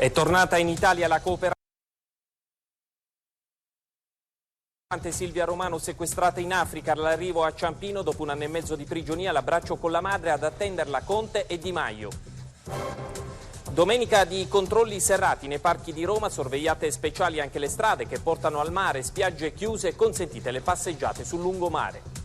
È tornata in Italia la cooperazione. Silvia Romano sequestrata in Africa, all'arrivo a Ciampino dopo 1 anno e mezzo di prigionia, l'abbraccio con la madre, ad attenderla Conte e Di Maio. Domenica di controlli serrati nei parchi di Roma, sorvegliate speciali anche le strade che portano al mare, spiagge chiuse e consentite le passeggiate sul lungomare.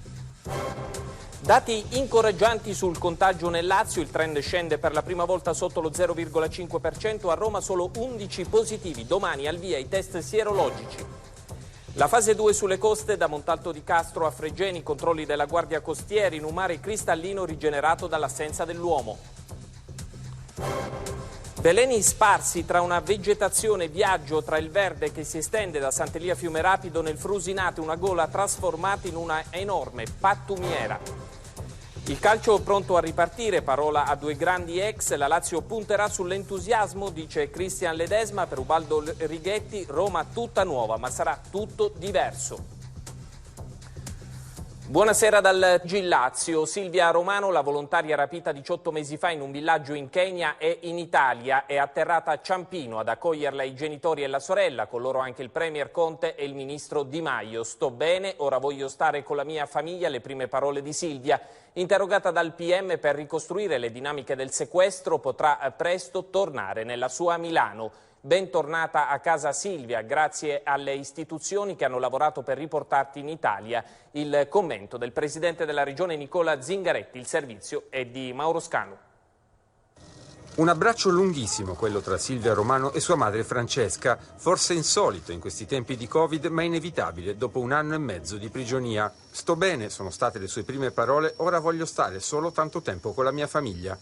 Dati incoraggianti sul contagio nel Lazio, il trend scende per la prima volta sotto lo 0,5%, a Roma solo 11 positivi, domani al via i test sierologici. La fase 2 sulle coste, da Montalto di Castro a Fregene, controlli della Guardia Costiera in un mare cristallino rigenerato dall'assenza dell'uomo. Veleni sparsi tra una vegetazione, viaggio tra il verde che si estende da Sant'Elia Fiume Rapido nel Frusinate, una gola trasformata in una enorme pattumiera. Il calcio pronto a ripartire, parola a 2 grandi ex, la Lazio punterà sull'entusiasmo, dice Cristian Ledesma, per Ubaldo Righetti, Roma tutta nuova, ma sarà tutto diverso. Buonasera dal Lazio. Silvia Romano, la volontaria rapita 18 mesi fa in un villaggio in Kenya, è in Italia, è atterrata a Ciampino ad accoglierla i genitori e la sorella, con loro anche il premier Conte e il ministro Di Maio. Sto bene, ora voglio stare con la mia famiglia, le prime parole di Silvia. Interrogata dal PM per ricostruire le dinamiche del sequestro, potrà presto tornare nella sua Milano. Bentornata a casa Silvia, grazie alle istituzioni che hanno lavorato per riportarti in Italia. Il commento del presidente della regione Nicola Zingaretti, il servizio è di Mauro Scanu. Un abbraccio lunghissimo quello tra Silvia Romano e sua madre Francesca, forse insolito in questi tempi di Covid, ma inevitabile dopo 1 anno e mezzo di prigionia. Sto bene, sono state le sue prime parole, ora voglio stare solo tanto tempo con la mia famiglia.